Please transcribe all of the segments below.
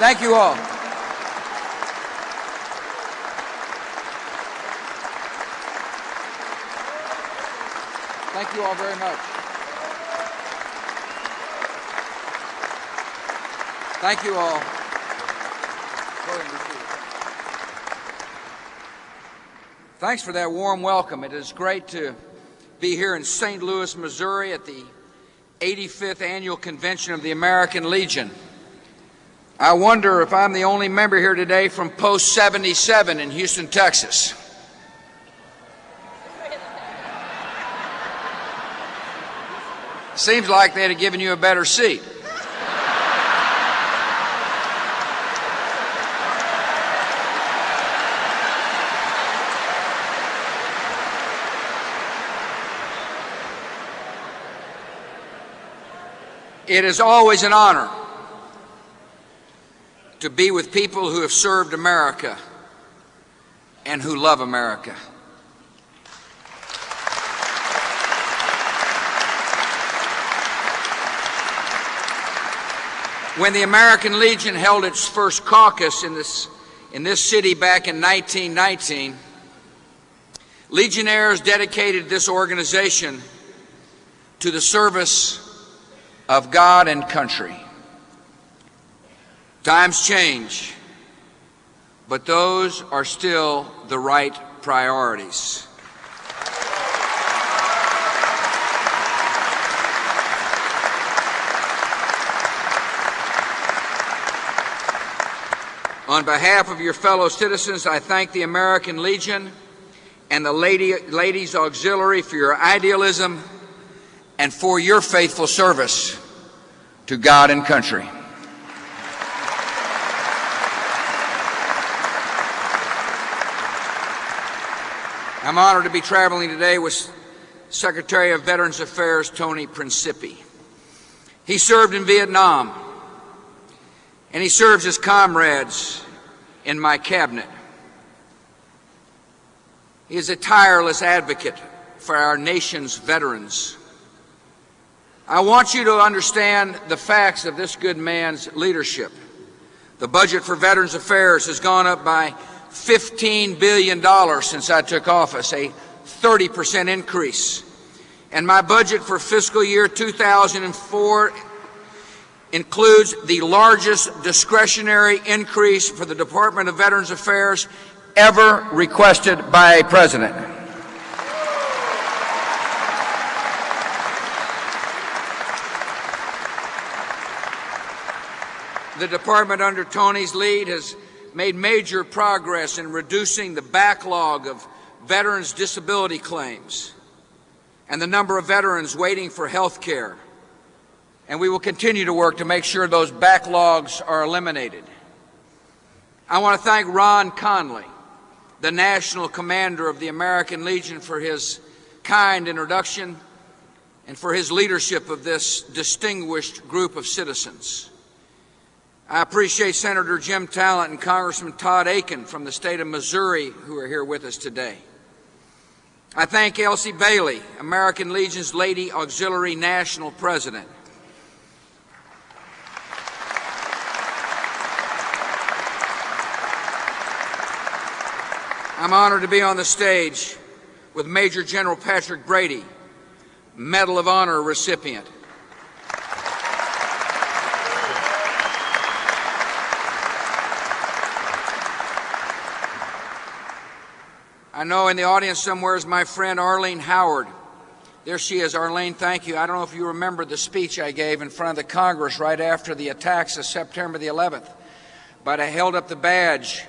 Thank you all. Thank you all very much. Thank you all. Thanks for that warm welcome. It is great to be here in St. Louis, Missouri at the 85th Annual Convention of the American Legion. I wonder if I'm the only member here today from Post 77 in Houston, Texas. Seems like they'd have given you a better seat. It is always an honor to be with people who have served America and who love America. When the American Legion held its first caucus in this city back in 1919, Legionnaires dedicated this organization to the service of God and country. Times change, but those are still the right priorities. On behalf of your fellow citizens, I thank the American Legion and the Ladies Auxiliary for your idealism and for your faithful service to God and country. I'm honored to be traveling today with Secretary of Veterans Affairs Tony Principi. He served in Vietnam, and he serves his comrades in my cabinet. He is a tireless advocate for our nation's veterans. I want you to understand the facts of this good man's leadership. The budget for Veterans Affairs has gone up by $15 billion since I took office, a 30% increase. And my budget for fiscal year 2004 includes the largest discretionary increase for the Department of Veterans Affairs ever requested by a president. The department under Tony's lead has made major progress in reducing the backlog of veterans' disability claims and the number of veterans waiting for health care. And we will continue to work to make sure those backlogs are eliminated. I want to thank Ron Conley, the National Commander of the American Legion, for his kind introduction and for his leadership of this distinguished group of citizens. I appreciate Senator Jim Talent and Congressman Todd Akin from the state of Missouri who are here with us today. I thank Elsie Bailey, American Legion's Lady Auxiliary National President. I'm honored to be on the stage with Major General Patrick Brady, Medal of Honor recipient. I know in the audience somewhere is my friend Arlene Howard. There she is. Arlene, thank you. I don't know if you remember the speech I gave in front of the Congress right after the attacks of September the 11th, but I held up the badge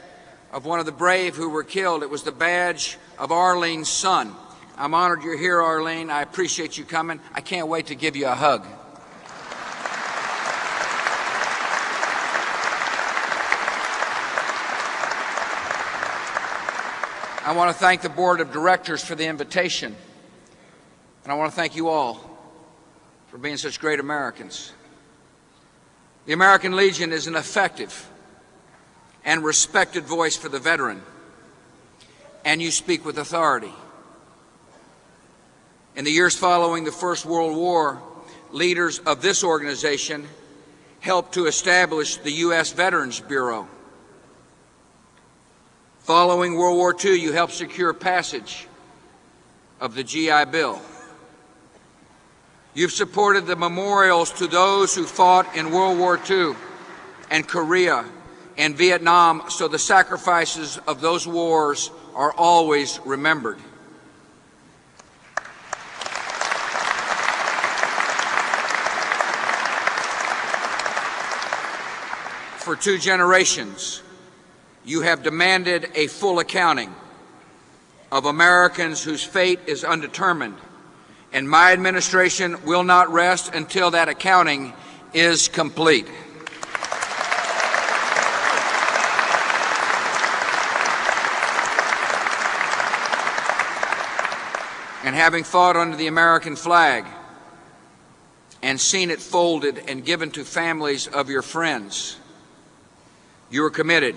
of one of the brave who were killed. It was the badge of Arlene's son. I'm honored you're here, Arlene. I appreciate you coming. I can't wait to give you a hug. I want to thank the Board of Directors for the invitation, and I want to thank you all for being such great Americans. The American Legion is an effective and respected voice for the veteran, and you speak with authority. In the years following the First World War, leaders of this organization helped to establish the U.S. Veterans Bureau. Following World War II, you helped secure passage of the GI Bill. You've supported the memorials to those who fought in World War II and Korea and Vietnam, so the sacrifices of those wars are always remembered. For 2 generations, you have demanded a full accounting of Americans whose fate is undetermined, and my administration will not rest until that accounting is complete. And having fought under the American flag and seen it folded and given to families of your friends, you are committed,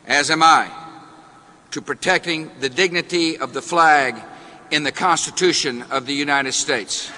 as am I, to protecting the dignity of the flag in the Constitution of the United States.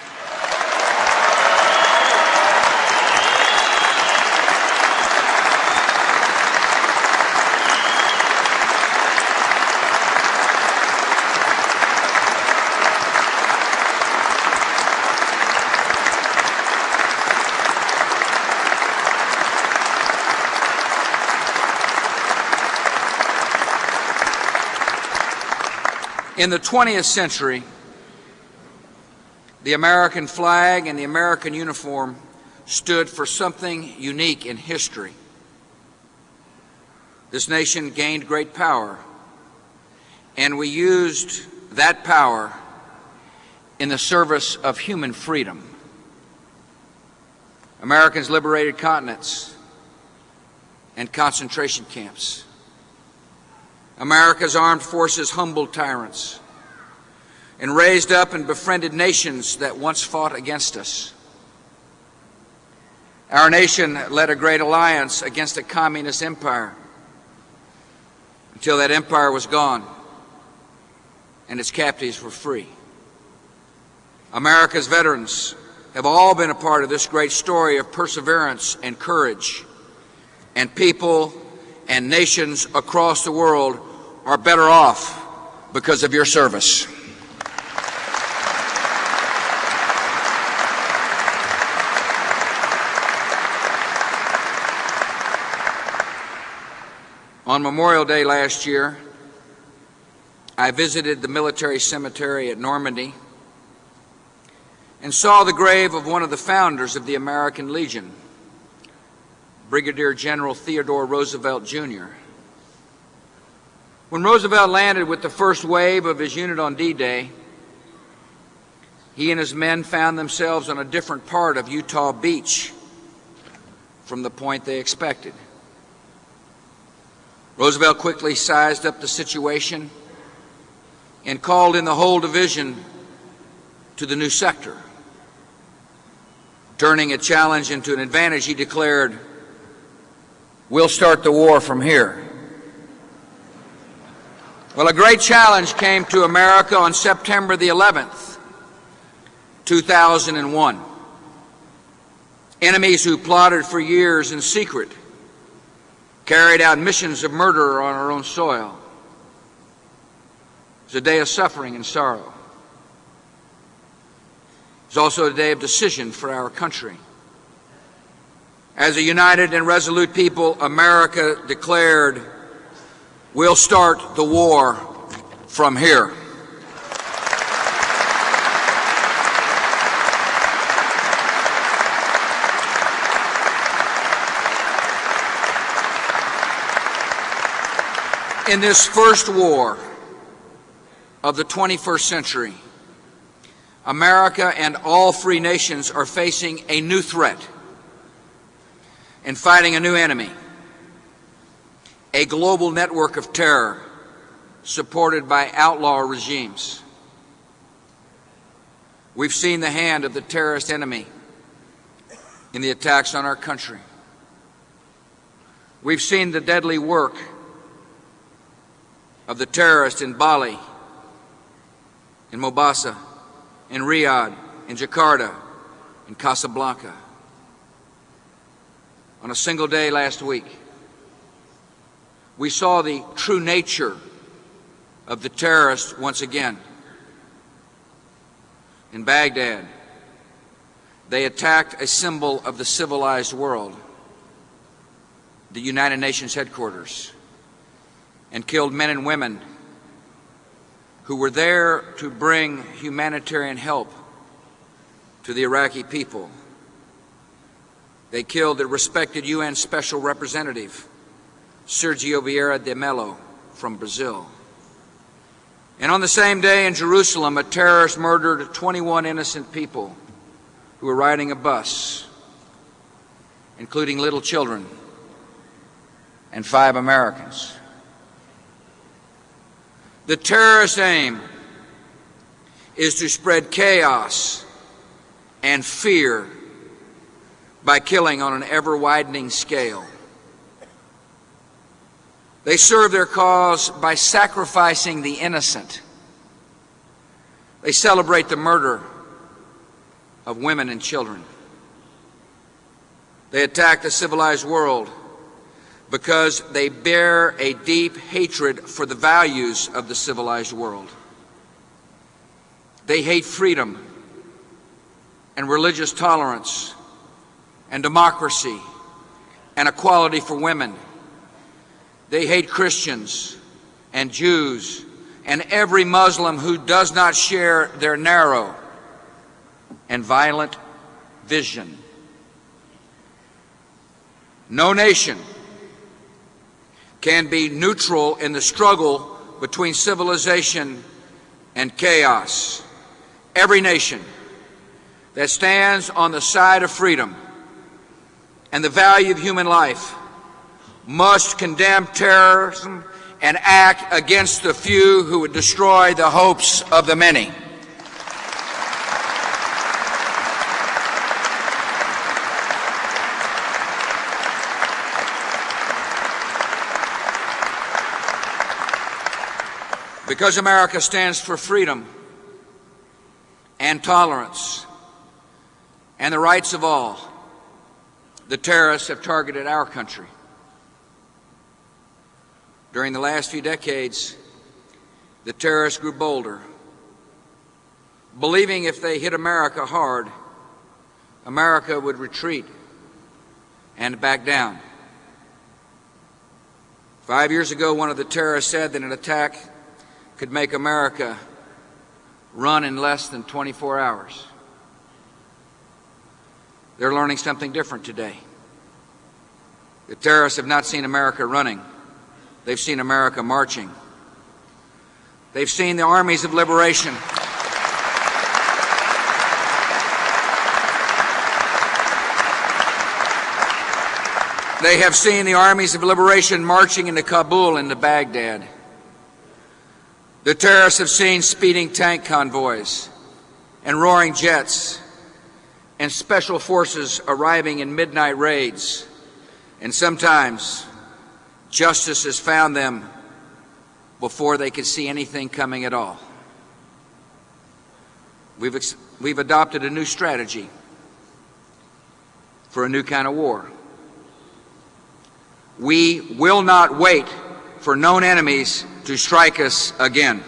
In the 20th century, the American flag and the American uniform stood for something unique in history. This nation gained great power, and we used that power in the service of human freedom. Americans liberated continents and concentration camps. America's armed forces humbled tyrants and raised up and befriended nations that once fought against us. Our nation led a great alliance against a communist empire until that empire was gone and its captives were free. America's veterans have all been a part of this great story of perseverance and courage, and people and nations across the world are better off because of your service. On Memorial Day last year, I visited the military cemetery at Normandy and saw the grave of one of the founders of the American Legion, Brigadier General Theodore Roosevelt, Jr. When Roosevelt landed with the first wave of his unit on D-Day, he and his men found themselves on a different part of Utah Beach from the point they expected. Roosevelt quickly sized up the situation and called in the whole division to the new sector. Turning a challenge into an advantage, he declared, "We'll start the war from here." Well, a great challenge came to America on September the 11th, 2001. Enemies who plotted for years in secret carried out missions of murder on our own soil. It was a day of suffering and sorrow. It was also a day of decision for our country. As a united and resolute people, America declared, "We'll start the war from here." In this first war of the 21st century, America and all free nations are facing a new threat and fighting a new enemy. A global network of terror supported by outlaw regimes. We've seen the hand of the terrorist enemy in the attacks on our country. We've seen the deadly work of the terrorists in Bali, in Mombasa, in Riyadh, in Jakarta, in Casablanca. on a single day last week. We saw the true nature of the terrorists once again. In Baghdad, they attacked a symbol of the civilized world, the United Nations headquarters, and killed men and women who were there to bring humanitarian help to the Iraqi people. They killed the respected UN Special Representative, Sergio Vieira de Mello, from Brazil. And on the same day in Jerusalem, a terrorist murdered 21 innocent people who were riding a bus, including little children and 5 Americans. The terrorist aim is to spread chaos and fear by killing on an ever-widening scale. They serve their cause by sacrificing the innocent. They celebrate the murder of women and children. They attack the civilized world because they bear a deep hatred for the values of the civilized world. They hate freedom and religious tolerance and democracy and equality for women. They hate Christians and Jews and every Muslim who does not share their narrow and violent vision. No nation can be neutral in the struggle between civilization and chaos. Every nation that stands on the side of freedom and the value of human life must condemn terrorism and act against the few who would destroy the hopes of the many. Because America stands for freedom and tolerance and the rights of all, the terrorists have targeted our country. During the last few decades, the terrorists grew bolder, believing if they hit America hard, America would retreat and back down. 5 years ago, one of the terrorists said that an attack could make America run in less than 24 hours. They're learning something different today. The terrorists have not seen America running. They've seen America marching. They've seen the armies of liberation. They have seen the armies of liberation marching into Kabul and to Baghdad. The terrorists have seen speeding tank convoys and roaring jets and special forces arriving in midnight raids, and sometimes justice has found them before they could see anything coming at all. We've adopted a new strategy for a new kind of war. We will not wait for known enemies to strike us again.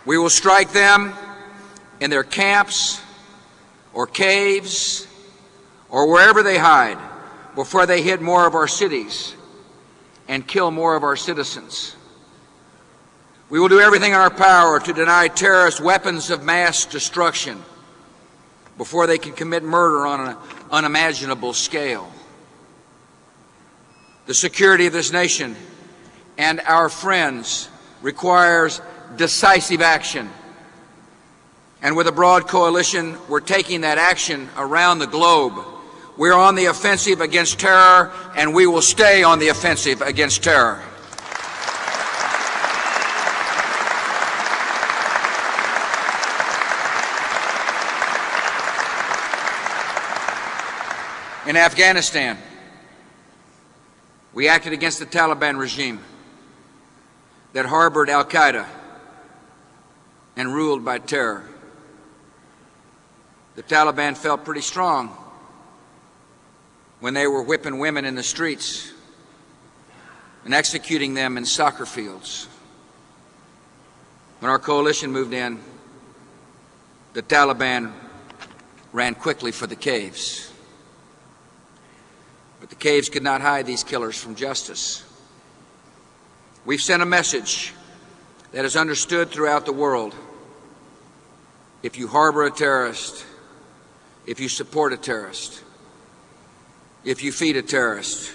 We will strike them in their camps or caves or wherever they hide before they hit more of our cities and kill more of our citizens. We will do everything in our power to deny terrorists weapons of mass destruction before they can commit murder on an unimaginable scale. The security of this nation and our friends requires decisive action. And with a broad coalition, we're taking that action around the globe. We're on the offensive against terror, and we will stay on the offensive against terror. In Afghanistan, We acted against the Taliban regime that harbored al-Qaeda and ruled by terror. The Taliban felt pretty strong when they were whipping women in the streets and executing them in soccer fields. When our coalition moved in, the Taliban ran quickly for the caves. But the caves could not hide these killers from justice. We've sent a message that is understood throughout the world. If you harbor a terrorist, if you support a terrorist, if you feed a terrorist,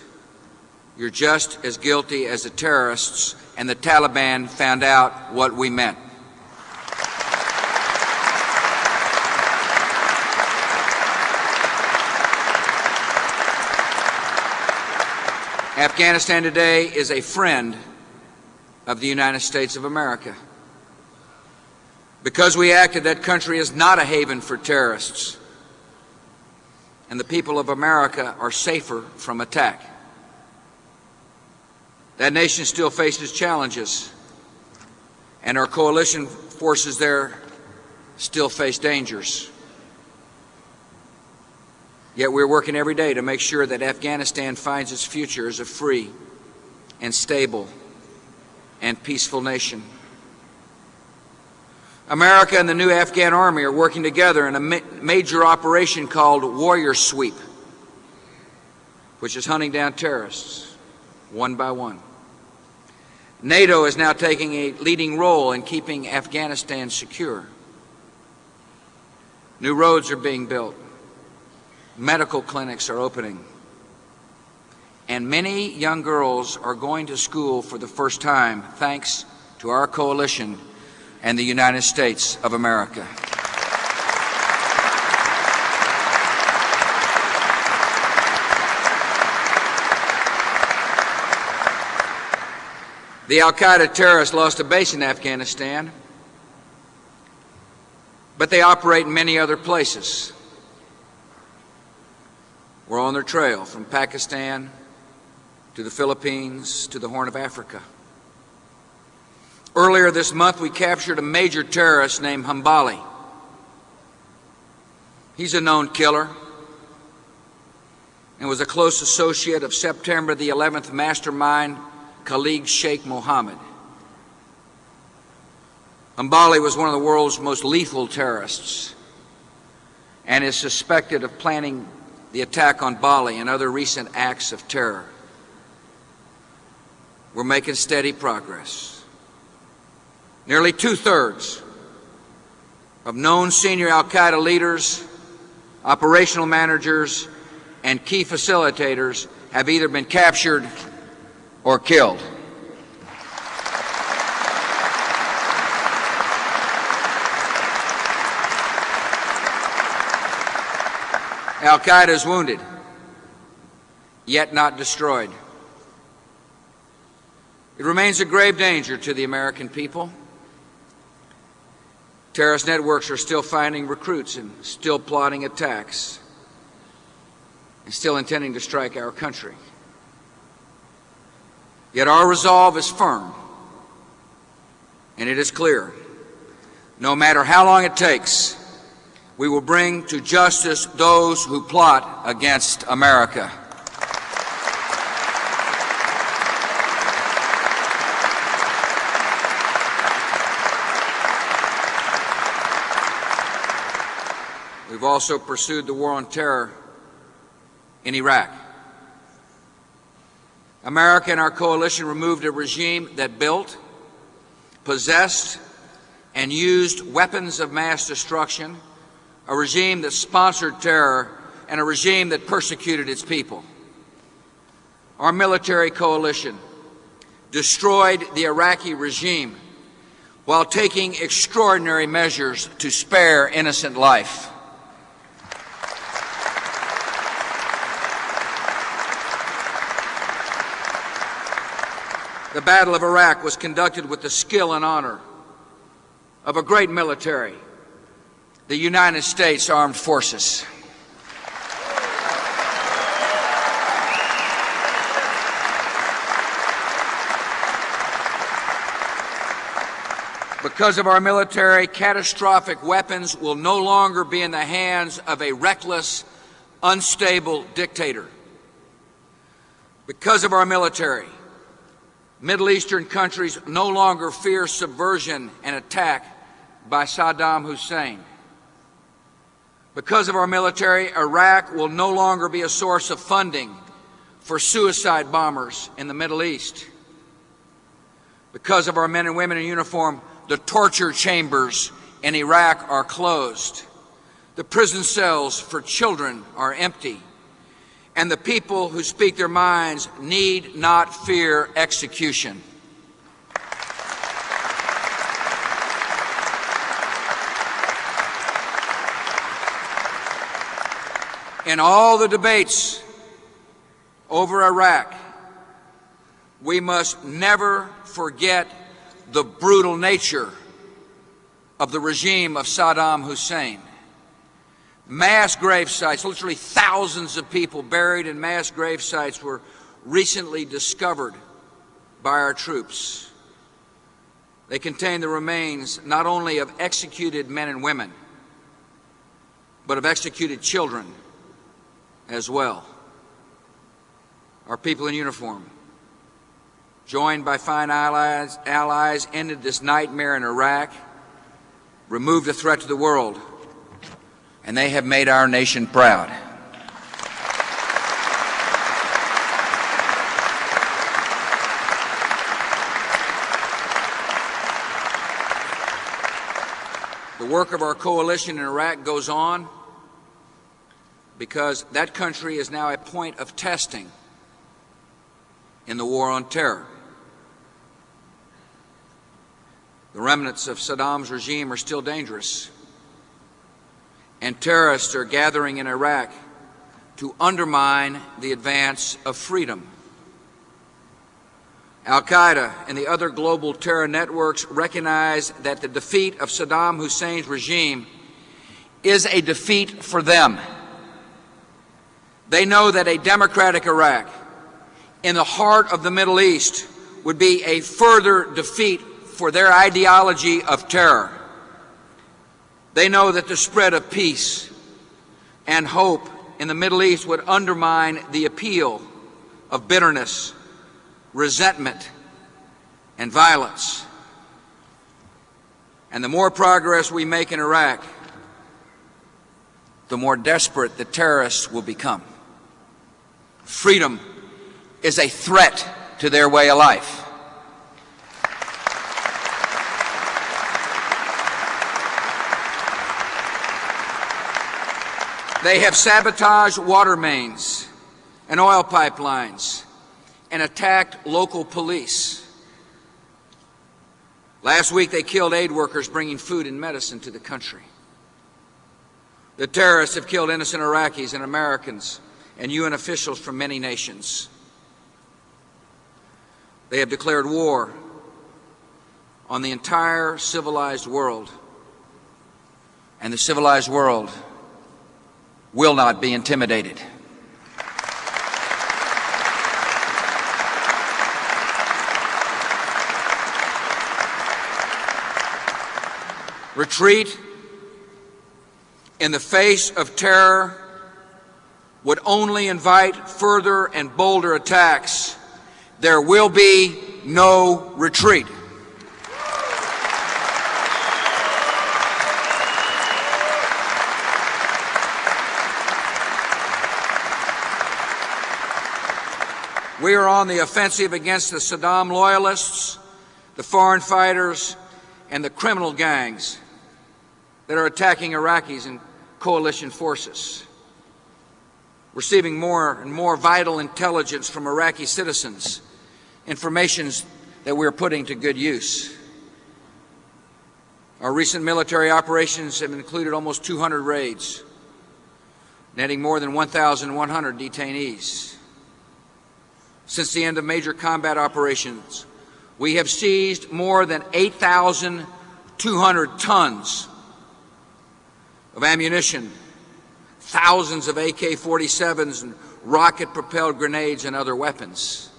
you're just as guilty as the terrorists, and the Taliban found out what we meant. Afghanistan today is a friend of the United States of America. Because we acted, that country is not a haven for terrorists, and the people of America are safer from attack. That nation still faces challenges, and our coalition forces there still face dangers. Yet we're working every day to make sure that Afghanistan finds its future as a free and stable and peaceful nation. America and the new Afghan army are working together in a major operation called Warrior Sweep, which is hunting down terrorists one by one. NATO is now taking a leading role in keeping Afghanistan secure. New roads are being built. Medical clinics are opening. And many young girls are going to school for the first time thanks to our coalition and the United States of America. The al-Qaeda terrorists lost a base in Afghanistan, but they operate in many other places. We're on their trail from Pakistan to the Philippines to the Horn of Africa. Earlier this month, we captured a major terrorist named Hambali. He's a known killer and was a close associate of September the 11th mastermind Khalid Sheikh Mohammed. Hambali was one of the world's most lethal terrorists and is suspected of planning the attack on Bali and other recent acts of terror. We're making steady progress. Nearly two-thirds of known senior al-Qaeda leaders, operational managers, and key facilitators have either been captured or killed. Al-Qaeda is wounded, yet not destroyed. It remains a grave danger to the American people. Terrorist networks are still finding recruits and still plotting attacks and still intending to strike our country. Yet our resolve is firm, and it is clear. No matter how long it takes, we will bring to justice those who plot against America. We've also pursued the war on terror in Iraq. America and our coalition removed a regime that built, possessed, and used weapons of mass destruction, a regime that sponsored terror, and a regime that persecuted its people. Our military coalition destroyed the Iraqi regime while taking extraordinary measures to spare innocent life. The Battle of Iraq was conducted with the skill and honor of a great military, the United States Armed Forces. Because of our military, catastrophic weapons will no longer be in the hands of a reckless, unstable dictator. Because of our military, Middle Eastern countries no longer fear subversion and attack by Saddam Hussein. Because of our military, Iraq will no longer be a source of funding for suicide bombers in the Middle East. Because of our men and women in uniform, the torture chambers in Iraq are closed. The prison cells for children are empty. And the people who speak their minds need not fear execution. In all the debates over Iraq, we must never forget the brutal nature of the regime of Saddam Hussein. Mass grave sites, literally thousands of people buried in mass grave sites, were recently discovered by our troops. They contain the remains not only of executed men and women, but of executed children as well. Our people in uniform, joined by fine allies, ended this nightmare in Iraq, removed a threat to the world, and they have made our nation proud. The work of our coalition in Iraq goes on because that country is now a point of testing in the war on terror. The remnants of Saddam's regime are still dangerous, and terrorists are gathering in Iraq to undermine the advance of freedom. Al-Qaeda and the other global terror networks recognize that the defeat of Saddam Hussein's regime is a defeat for them. They know that a democratic Iraq in the heart of the Middle East would be a further defeat for their ideology of terror. They know that the spread of peace and hope in the Middle East would undermine the appeal of bitterness, resentment, and violence. And the more progress we make in Iraq, the more desperate the terrorists will become. Freedom is a threat to their way of life. They have sabotaged water mains and oil pipelines and attacked local police. Last week, they killed aid workers bringing food and medicine to the country. The terrorists have killed innocent Iraqis and Americans and UN officials from many nations. They have declared war on the entire civilized world, and the civilized world will not be intimidated. Retreat in the face of terror would only invite further and bolder attacks. There will be no retreat. We are on the offensive against the Saddam loyalists, the foreign fighters, and the criminal gangs that are attacking Iraqis and coalition forces. Receiving more and more vital intelligence from Iraqi citizens, information that we are putting to good use. Our recent military operations have included almost 200 raids, netting more than 1,100 detainees. Since the end of major combat operations, we have seized more than 8,200 tons of ammunition, thousands of AK-47s and rocket-propelled grenades and other weapons.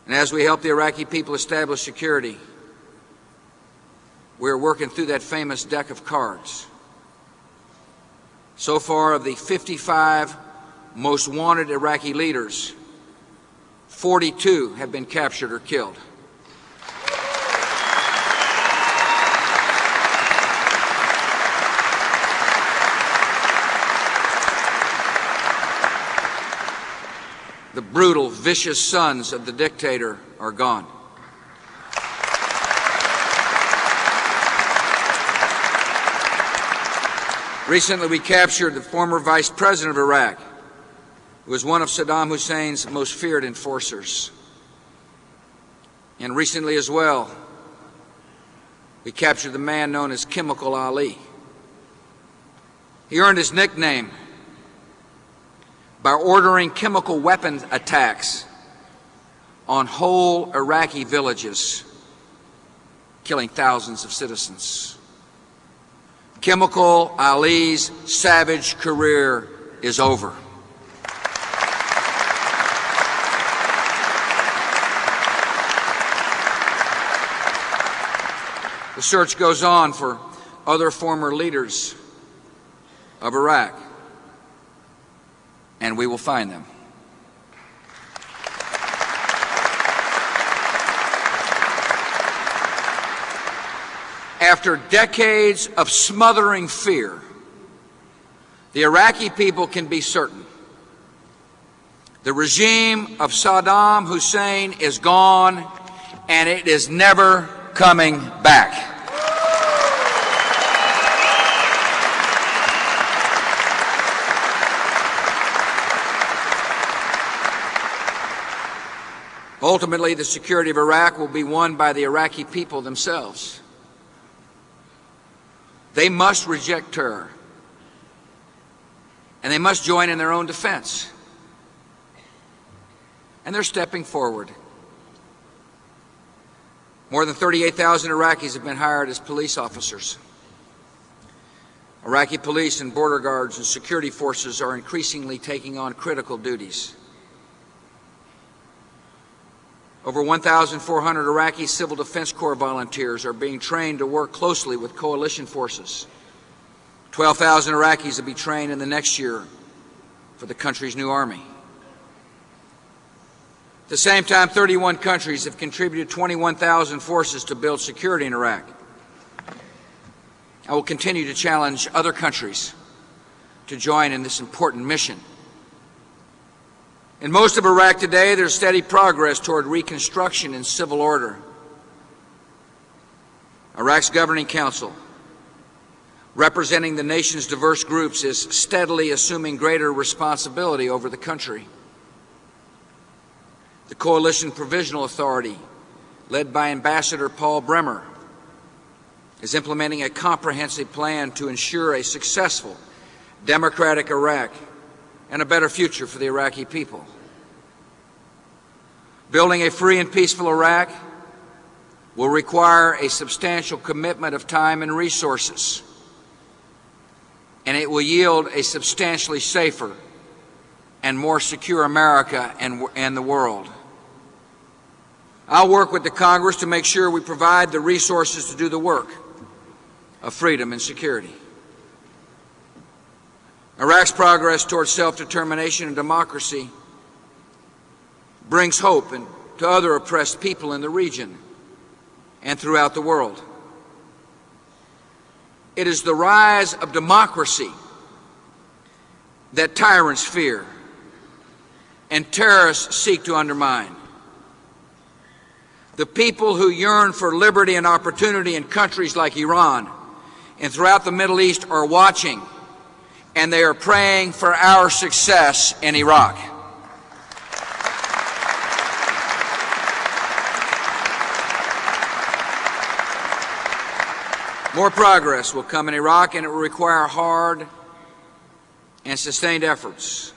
And as we help the Iraqi people establish security, we're working through that famous deck of cards. So far, of the 55 most wanted Iraqi leaders, 42 have been captured or killed. The brutal, vicious sons of the dictator are gone. Recently, we captured the former vice president of Iraq, who was one of Saddam Hussein's most feared enforcers. And recently as well, we captured the man known as Chemical Ali. He earned his nickname by ordering chemical weapon attacks on whole Iraqi villages, killing thousands of citizens. Chemical Ali's savage career is over. The search goes on for other former leaders of Iraq, and we will find them. After decades of smothering fear, the Iraqi people can be certain the regime of Saddam Hussein is gone, and it is never coming back. Ultimately, the security of Iraq will be won by the Iraqi people themselves. They must reject terror, and they must join in their own defense. And they're stepping forward. More than 38,000 Iraqis have been hired as police officers. Iraqi police and border guards and security forces are increasingly taking on critical duties. Over 1,400 Iraqi Civil Defense Corps volunteers are being trained to work closely with coalition forces. 12,000 Iraqis will be trained in the next year for the country's new army. At the same time, 31 countries have contributed 21,000 forces to build security in Iraq. I will continue to challenge other countries to join in this important mission. In most of Iraq today, there's steady progress toward reconstruction and civil order. Iraq's governing council, representing the nation's diverse groups, is steadily assuming greater responsibility over the country. The Coalition Provisional Authority, led by Ambassador Paul Bremer, is implementing a comprehensive plan to ensure a successful, democratic Iraq and a better future for the Iraqi people. Building a free and peaceful Iraq will require a substantial commitment of time and resources, and it will yield a substantially safer and more secure America and the world. I'll work with the Congress to make sure we provide the resources to do the work of freedom and security. Iraq's progress towards self-determination and democracy brings hope to other oppressed people in the region and throughout the world. It is the rise of democracy that tyrants fear and terrorists seek to undermine. The people who yearn for liberty and opportunity in countries like Iran and throughout the Middle East are watching, and they are praying for our success in Iraq. More progress will come in Iraq, and it will require hard and sustained efforts.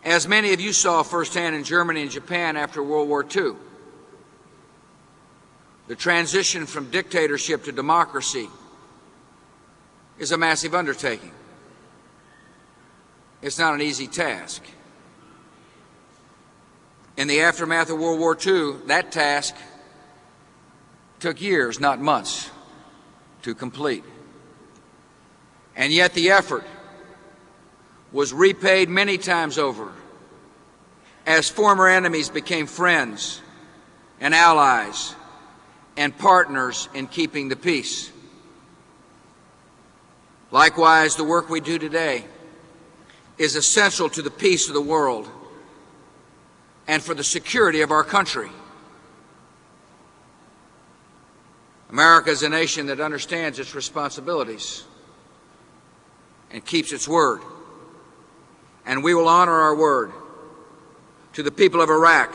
As many of you saw firsthand in Germany and Japan after World War II, the transition from dictatorship to democracy is a massive undertaking. It's not an easy task. In the aftermath of World War II, that task took years, not months, to complete. And yet the effort was repaid many times over as former enemies became friends and allies and partners in keeping the peace. Likewise, the work we do today is essential to the peace of the world and for the security of our country. America is a nation that understands its responsibilities and keeps its word. And we will honor our word to the people of Iraq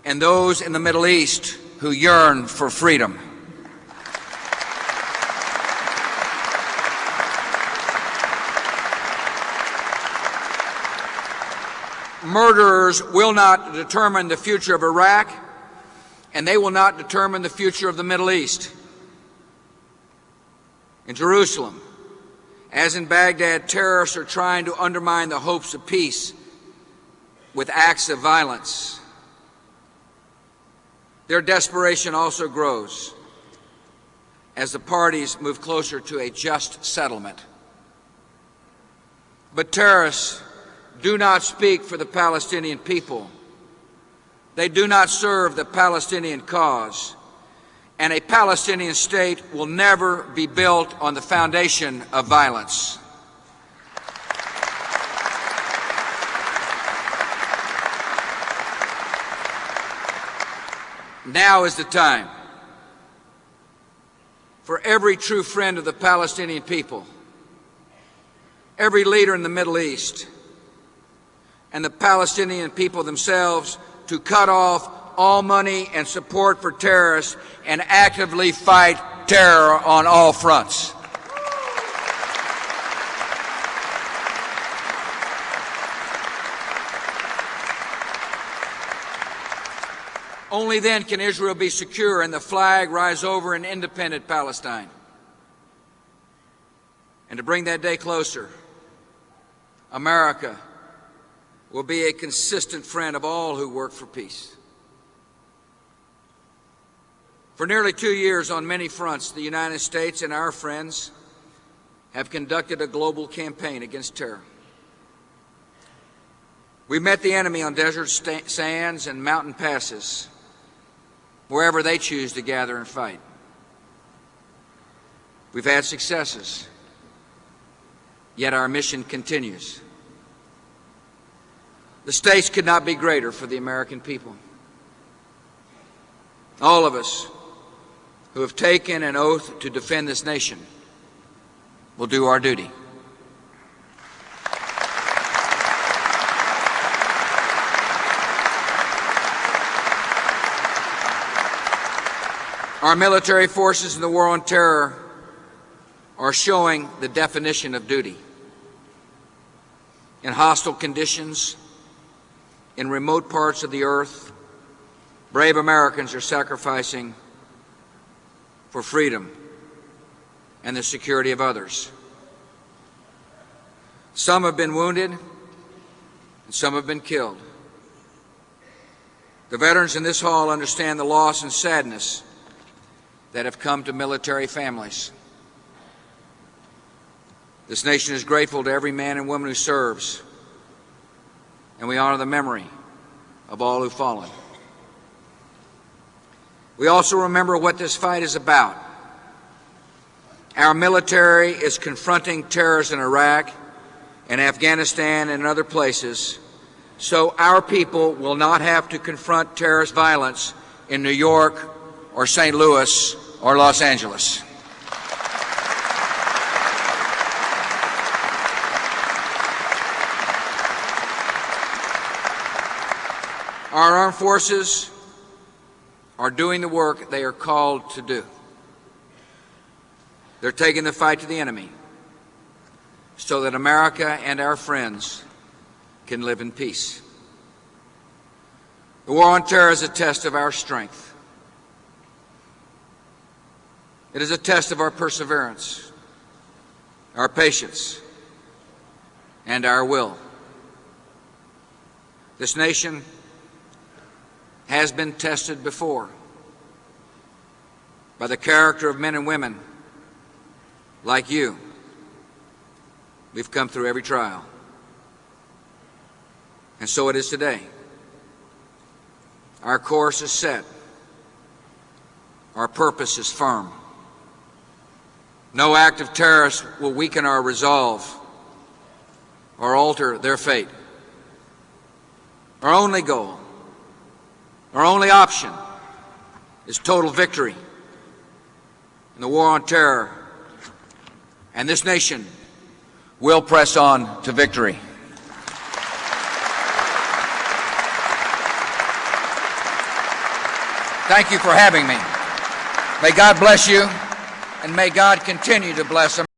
and those in the Middle East who yearn for freedom. Murderers will not determine the future of Iraq, and they will not determine the future of the Middle East. In Jerusalem, as in Baghdad, terrorists are trying to undermine the hopes of peace with acts of violence. Their desperation also grows as the parties move closer to a just settlement. But terrorists do not speak for the Palestinian people. They do not serve the Palestinian cause. And a Palestinian state will never be built on the foundation of violence. Now is the time for every true friend of the Palestinian people, every leader in the Middle East, and the Palestinian people themselves to cut off all money and support for terrorists and actively fight terror on all fronts. Only then can Israel be secure and the flag rise over an independent Palestine. And to bring that day closer, America will be a consistent friend of all who work for peace. For nearly 2 years, on many fronts, the United States and our friends have conducted a global campaign against terror. We met the enemy on desert sands and mountain passes, wherever they choose to gather and fight. We've had successes, yet our mission continues. The stakes could not be greater for the American people. All of us who have taken an oath to defend this nation will do our duty. Our military forces in the war on terror are showing the definition of duty. In hostile conditions, in remote parts of the earth, brave Americans are sacrificing for freedom and the security of others. Some have been wounded, and some have been killed. The veterans in this hall understand the loss and sadness that have come to military families. This nation is grateful to every man and woman who serves, and we honor the memory of all who've fallen. We also remember what this fight is about. Our military is confronting terrorists in Iraq and Afghanistan and other places, so our people will not have to confront terrorist violence in New York or St. Louis or Los Angeles. Our armed forces are doing the work they are called to do. They're taking the fight to the enemy so that America and our friends can live in peace. The war on terror is a test of our strength. It is a test of our perseverance, our patience, and our will. This nation has been tested before, by the character of men and women like you. We've come through every trial. And so it is today. Our course is set. Our purpose is firm. No act of terrorists will weaken our resolve or alter their fate. Our only goal, our only option is total victory in the war on terror, and this nation will press on to victory. Thank you for having me. May God bless you, and may God continue to bless America.